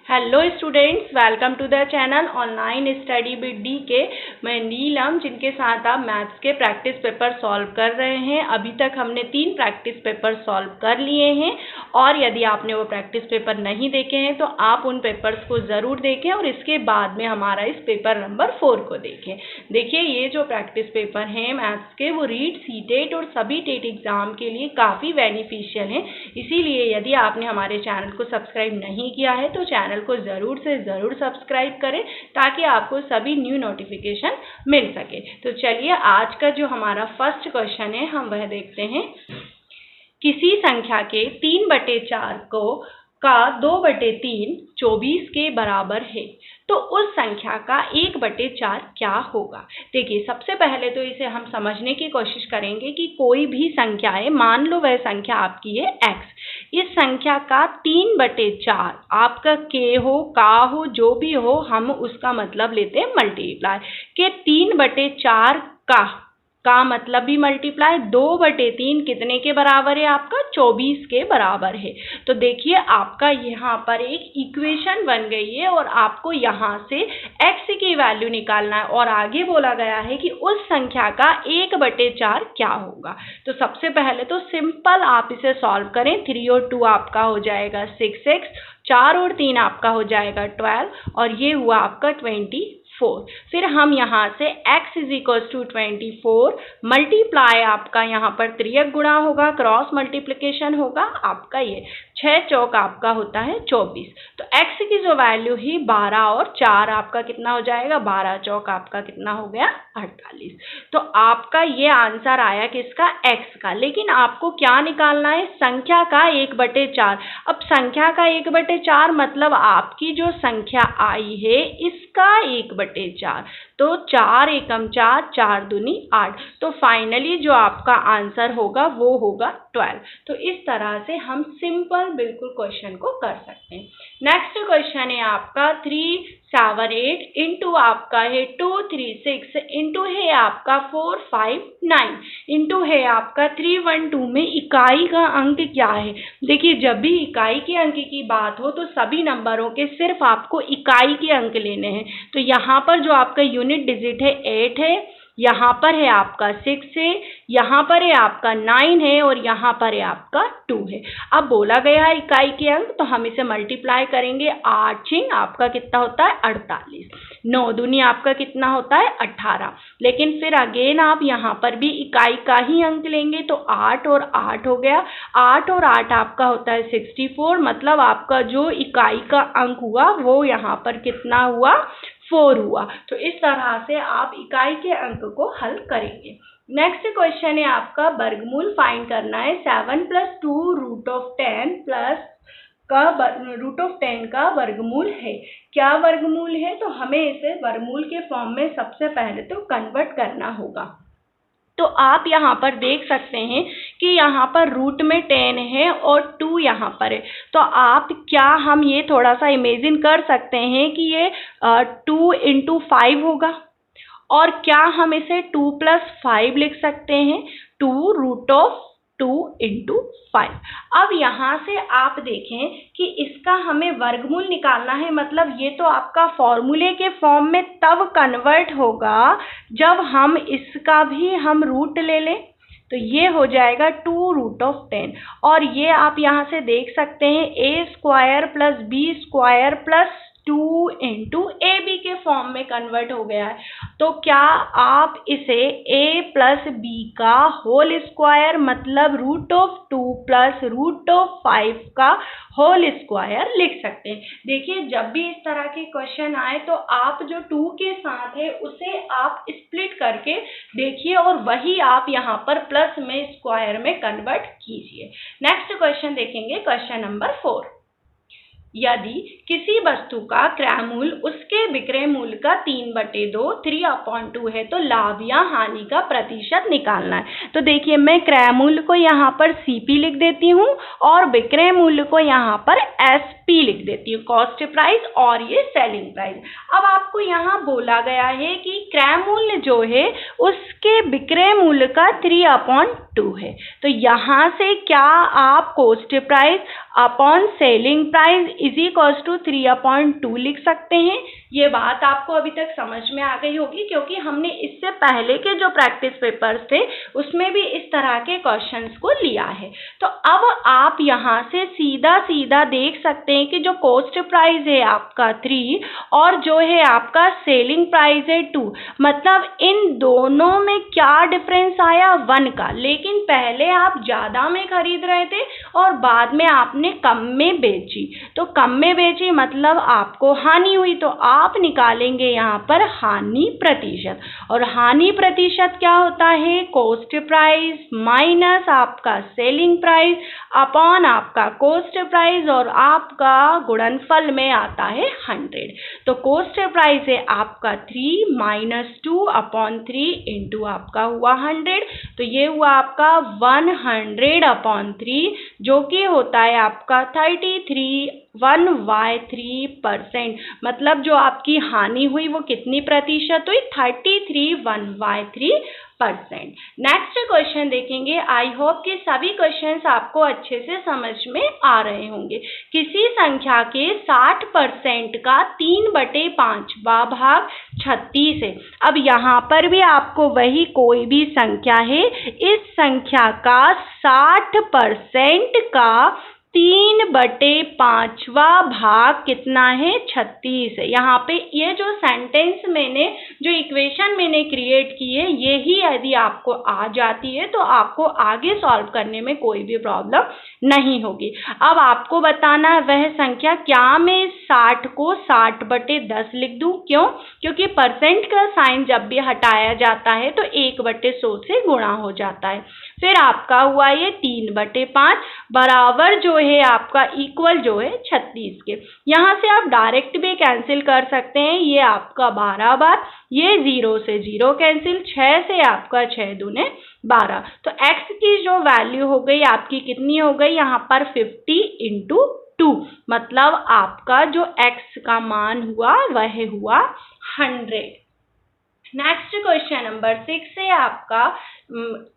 Hello students, welcome to the channel online study with D K. मैं नीलम, जिनके साथ आप मैथ्स के प्रैक्टिस पेपर सॉल्व कर रहे हैं। अभी तक हमने 3 प्रैक्टिस पेपर सॉल्व कर लिए हैं और यदि आपने वो प्रैक्टिस पेपर नहीं देखे हैं तो आप उन पेपर्स को ज़रूर देखें और इसके बाद में हमारा इस पेपर नंबर 4 को देखें। देखिए, ये जो प्रैक्टिस पेपर हैं मैथ्स के, वो रीट, सीटेट और सभी टेट एग्ज़ाम के लिए काफ़ी बेनिफिशियल हैं। इसीलिए यदि आपने हमारे चैनल को सब्सक्राइब नहीं किया है तो चैनल को ज़रूर से ज़रूर सब्सक्राइब करें ताकि आपको सभी न्यू नोटिफिकेशन मिल सके। तो चलिए, आज का जो हमारा फर्स्ट क्वेश्चन है हम वह देखते हैं। किसी संख्या के 3/4 का 2/3 24 के बराबर है, तो उस संख्या का 1/4 क्या होगा। देखिए, सबसे पहले तो इसे हम समझने की कोशिश करेंगे कि कोई भी संख्या है, मान लो वह संख्या आपकी है x, इस संख्या का 3/4 आपका k हो, का हो, जो भी हो, हम उसका मतलब लेते हैं मल्टीप्लाई के 3/4 का मतलब भी मल्टीप्लाई 2/3 कितने के बराबर है, आपका 24 के बराबर है। तो देखिए, आपका यहाँ पर एक इक्वेशन बन गई है और आपको यहाँ से x की वैल्यू निकालना है और आगे बोला गया है कि उस संख्या का 1/4 क्या होगा। तो सबसे पहले तो सिंपल आप इसे सॉल्व करें। 3 और 2 आपका हो जाएगा 6x, 4 और 3 आपका हो जाएगा 12 और ये हुआ आपका 24। फिर हम यहाँ से x = 24 मल्टीप्लाई, आपका यहाँ पर 3 गुणा होगा, क्रॉस मल्टीप्लिकेशन होगा, आपका ये 6 चौक आपका होता है 24। तो x की जो वैल्यू ही 12 और 4 आपका कितना हो जाएगा, 12 चौक आपका कितना हो गया 48। तो आपका ये आंसर आया किसका, x का। लेकिन आपको क्या निकालना है, संख्या का 1/4। अब संख्या का 1/4 मतलब आपकी जो संख्या आई है इसका 1/4। तो 4 एकम 4, 4 दूनी 8। तो फाइनली जो आपका आंसर होगा वो होगा 12। तो इस तरह से हम सिंपल बिल्कुल क्वेश्चन को कर सकते हैं। नेक्स्ट क्वेश्चन है आपका 3 7 8 इंटू आपका है 2 3 6 इंटू है आपका 4 5 9 इंटू है आपका 3 1 2 में इकाई का अंक क्या है। देखिए, जब भी इकाई के अंक की बात हो तो सभी नंबरों के सिर्फ आपको इकाई के अंक लेने हैं। तो यहाँ पर जो आपका यूनिट डिजिट है 8 है, यहाँ पर है आपका 6 है, यहाँ पर है आपका 9 है और यहाँ पर है आपका 2 है। अब बोला गया है इकाई के अंक, तो हम इसे मल्टीप्लाई करेंगे। 8 6 आपका कितना होता है 48, 9 दूनी आपका कितना होता है 18। लेकिन फिर अगेन आप यहाँ पर भी इकाई का ही अंक लेंगे तो 8 और 8 हो गया, 8 और 8 आपका होता है 64। मतलब आपका जो इकाई का अंक हुआ वो यहाँ पर कितना हुआ, 4 हुआ। तो इस तरह से आप इकाई के अंक को हल करेंगे। नेक्स्ट क्वेश्चन है आपका वर्गमूल फाइंड करना है। 7 + 2 √10 प्लस का √10 का वर्गमूल है। क्या वर्गमूल है, तो हमें इसे वर्गमूल के फॉर्म में सबसे पहले तो कन्वर्ट करना होगा। तो आप यहाँ पर देख सकते हैं कि यहाँ पर रूट में 10 है और 2 यहाँ पर है। तो आप क्या, हम ये थोड़ा सा इमेजिन कर सकते हैं कि ये 2 × 5 होगा और क्या हम इसे 2 + 5 लिख सकते हैं, 2 √2 × 5। अब यहाँ से आप देखें कि इसका हमें वर्गमूल निकालना है। मतलब ये तो आपका फॉर्मूले के फॉर्म में तब कन्वर्ट होगा जब हम इसका भी हम रूट ले लें। तो ये हो जाएगा 2 √10 और ये आप यहाँ से देख सकते हैं a² + b² + 2 × ab के फॉर्म में कन्वर्ट हो गया है। तो क्या आप इसे a + b का होल स्क्वायर मतलब √2 + √5 का होल स्क्वायर लिख सकते हैं। देखिए, जब भी इस तरह के क्वेश्चन आए तो आप जो 2 के साथ है उसे आप स्प्लिट करके देखिए और वही आप यहाँ पर प्लस में स्क्वायर में कन्वर्ट कीजिए। नेक्स्ट क्वेश्चन देखेंगे, क्वेश्चन नंबर 4। यदि किसी वस्तु का क्रय मूल्य उसके विक्रय मूल्य का 3/2 3/2 है तो लाभ या हानि का प्रतिशत निकालना है। तो देखिए, मैं क्रय मूल्य को यहाँ पर CP लिख देती हूँ और विक्रय मूल्य को यहाँ पर SP लिख देती हूँ, कॉस्ट प्राइस, और ये सेलिंग प्राइस। अब आपको यहाँ बोला गया है कि क्रय मूल्य जो है उसके विक्रय मूल्य का 3/2 है। तो यहाँ से क्या आप cost price upon selling price is equals to 3/2 लिख सकते हैं। ये बात आपको अभी तक समझ में आ गई होगी, क्योंकि हमने इससे पहले के जो प्रैक्टिस पेपर्स थे उसमें भी इस तरह के क्वेश्चंस को लिया है। तो अब आप यहाँ से सीधा सीधा देख सकते हैं कि जो कॉस्ट प्राइस है आपका 3 और जो है आपका सेलिंग प्राइस है 2, मतलब इन दोनों में क्या डिफरेंस आया, 1 का। लेकिन पहले आप ज़्यादा में खरीद रहे थे और बाद में आपने कम में बेची, तो कम में बेची मतलब आपको हानि हुई। तो आप निकालेंगे यहाँ पर हानि प्रतिशत, और हानि प्रतिशत क्या होता है, कॉस्ट प्राइस माइनस आपका सेलिंग प्राइस अपॉन आपका कॉस्ट प्राइस, और आपका गुणनफल में आता है 100। तो कॉस्ट प्राइस है आपका 3 - 2/3 इंटू आपका हुआ 100, तो ये हुआ आपका 100/3, जो कि होता है आपका 33(1/3%। मतलब जो आपकी हानि हुई वो कितनी प्रतिशत हुई, 33(1/3%। नेक्स्ट क्वेश्चन देखेंगे। आई होप कि सभी क्वेश्चंस आपको अच्छे से समझ में आ रहे होंगे। किसी संख्या के 60% का 3/5वां भाग 36 है। अब यहाँ पर भी आपको वही कोई भी संख्या है, इस संख्या का 60% का 3/5वां भाग कितना है, 36 है। यहाँ पे ये जो सेंटेंस मैंने, जो इक्वेशन मैंने क्रिएट की है, यही यदि आपको आ जाती है तो आपको आगे सॉल्व करने में कोई भी प्रॉब्लम नहीं होगी। अब आपको बताना है वह संख्या, क्या मैं 60 को 60/10 लिख दूं, क्यों, क्योंकि परसेंट का साइन जब भी हटाया जाता है तो 1/100 से गुणा हो जाता है। फिर आपका हुआ ये 3/5 बराबर जो है आपका इक्वल जो है 36 के। यहाँ से आप डायरेक्ट भी कैंसिल कर सकते हैं, ये आपका 12 बार, ये 0 से 0 कैंसिल, 6 से आपका 6 दूने 12। तो x की जो वैल्यू हो गई आपकी कितनी हो गई यहाँ पर 50 × 2, मतलब आपका जो x का मान हुआ वह हुआ 100। नेक्स्ट क्वेश्चन नंबर 6 से आपका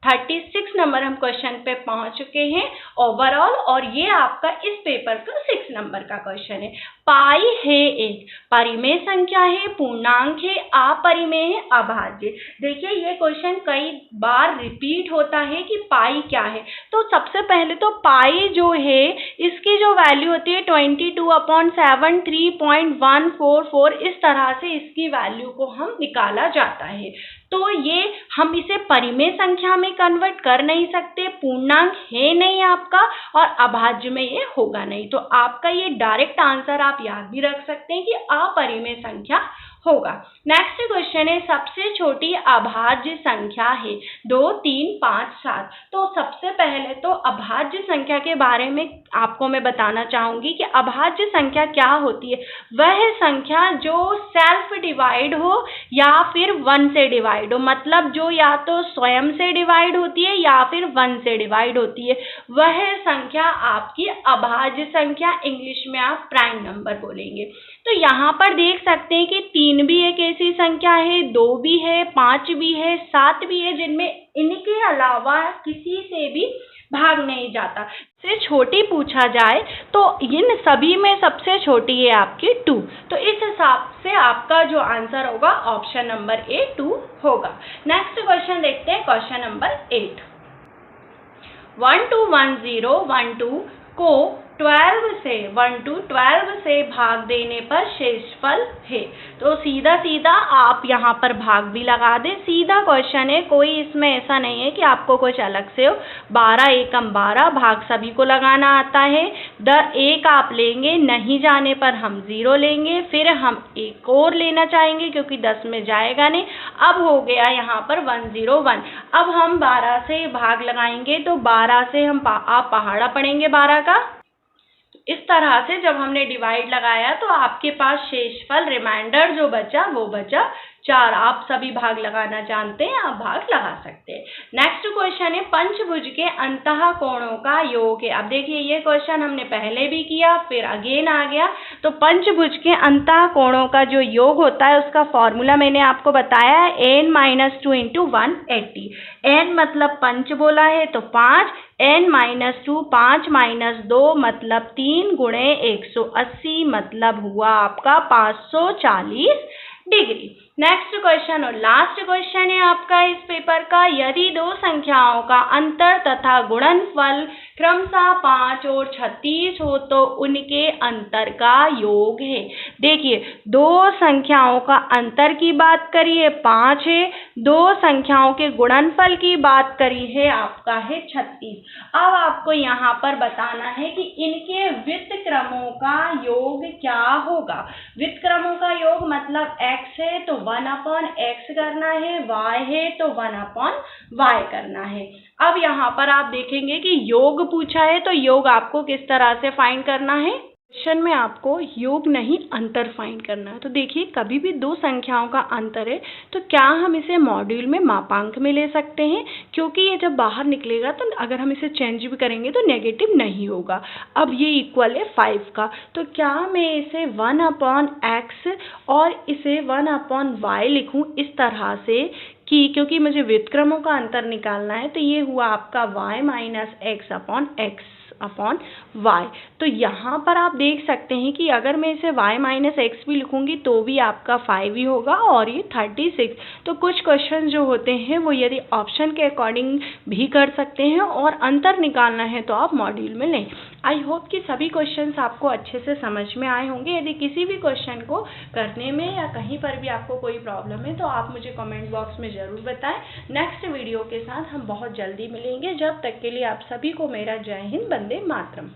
36 नंबर हम क्वेश्चन पे पहुंच चुके हैं ओवरऑल, और ये आपका इस पेपर का 6 नंबर का क्वेश्चन है। पाई है एक परिमेय संख्या है, पूर्णांक है, अपरिमेय है, अभाज्य। देखिए ये क्वेश्चन कई बार रिपीट होता है कि पाई क्या है। तो सबसे पहले तो पाई जो है इसकी जो वैल्यू होती है 22/7 3.144, इस तरह से इसकी वैल्यू को हम निकाला जाता है। तो ये हम इसे परिमेय संख्या में कन्वर्ट कर नहीं सकते, पूर्णांक है नहीं आपका, और अभाज्य में ये होगा नहीं। तो आपका ये डायरेक्ट आंसर आप याद भी रख सकते हैं कि अपरिमेय संख्या होगा। नेक्स्ट क्वेश्चन है, सबसे छोटी अभाज्य संख्या है 2 3 5 7। तो सबसे पहले तो अभाज्य संख्या के बारे में आपको मैं बताना चाहूंगी कि अभाज्य संख्या क्या होती है। वह संख्या जो सेल्फ डिवाइड हो या फिर 1 से डिवाइड हो, मतलब जो या तो स्वयं से डिवाइड होती है या फिर 1 से डिवाइड होती है, वह संख्या आपकी अभाज्य संख्या, इंग्लिश में आप प्राइम नंबर बोलेंगे। तो यहाँ पर देख सकते हैं कि 3 भी एक ऐसी संख्या है, 2 भी है, 5 भी है, 7 भी है, जिनमें इनके अलावा किसी से भी भाग नहीं जाता। से छोटी पूछा जाए तो इन सभी में सबसे छोटी है आपकी 2। तो इस हिसाब से आपका जो आंसर होगा ऑप्शन नंबर ए 2 होगा। नेक्स्ट क्वेश्चन देखते हैं, क्वेश्चन नंबर 8। 121012 को 12 से भाग देने पर शेषफल है। तो सीधा सीधा आप यहाँ पर भाग भी लगा दें, सीधा क्वेश्चन है, कोई इसमें ऐसा नहीं है कि आपको कुछ अलग से हो। 12 एकम 12 भाग सभी को लगाना आता है। 1 आप लेंगे, नहीं जाने पर हम 0 लेंगे, फिर हम एक और लेना चाहेंगे क्योंकि 10 में जाएगा नहीं। अब हो गया यहाँ पर 101। अब हम 12 से भाग लगाएंगे तो 12 से हम आप पहाड़ा पढ़ेंगे 12 का। इस तरह से जब हमने डिवाइड लगाया तो आपके पास शेषफल रिमाइंडर जो बचा वो बचा 4। आप सभी भाग लगाना जानते हैं, आप भाग लगा सकते हैं। नेक्स्ट क्वेश्चन है पंचभुज के अंतः कोणों का योग है। अब देखिए ये क्वेश्चन हमने पहले भी किया, फिर अगेन आ गया। तो पंचभुज के अंतः कोणों का जो योग होता है उसका फॉर्मूला मैंने आपको बताया है, n-2 × 180। n मतलब पंच बोला है तो 5, n-2 5 - 2 मतलब 3 गुणे 180 मतलब हुआ आपका 540 डिग्री। नेक्स्ट क्वेश्चन और लास्ट क्वेश्चन है आपका इस पेपर का, यदि दो संख्याओं का अंतर तथा गुणनफल क्रमशः 5 और 36 हो तो उनके अंतर का योग है। देखिए दो संख्याओं का अंतर की बात करिए 5 है, दो संख्याओं के गुणनफल की बात करी है आपका है 36। अब आपको यहाँ पर बताना है कि इनके व्युत्क्रमों का योग क्या होगा। व्युत्क्रमों का योग मतलब x है तो 1/x करना है, y है तो 1/y करना है। अब यहाँ पर आप देखेंगे कि योग पूछा है तो योग आपको किस तरह से फाइंड करना है। क्वेश्चन में आपको योग नहीं अंतर फाइंड करना है। तो देखिए कभी भी दो संख्याओं का अंतर है तो क्या हम इसे मॉड्यूल में मापांक में ले सकते हैं, क्योंकि ये जब बाहर निकलेगा तो अगर हम इसे चेंज भी करेंगे तो नेगेटिव नहीं होगा। अब ये इक्वल है 5 का, तो क्या मैं इसे 1/x और इसे 1/y लिखूं इस तरह से कि क्योंकि मुझे व्युत्क्रमों का अंतर निकालना है। तो ये हुआ आपका y - x/y। तो यहाँ पर आप देख सकते हैं कि अगर मैं इसे y - x भी लिखूंगी तो भी आपका 5 ही होगा और ये 36। तो कुछ क्वेश्चन जो होते हैं वो यदि ऑप्शन के अकॉर्डिंग भी कर सकते हैं और अंतर निकालना है तो आप मॉड्यूल में लें। आई होप कि सभी क्वेश्चंस आपको अच्छे से समझ में आए होंगे। यदि किसी भी क्वेश्चन को करने में या कहीं पर भी आपको कोई प्रॉब्लम है तो आप मुझे कमेंट बॉक्स में ज़रूर बताएं। नेक्स्ट वीडियो के साथ हम बहुत जल्दी मिलेंगे। जब तक के लिए आप सभी को मेरा जय हिंद, वंदे मातरम।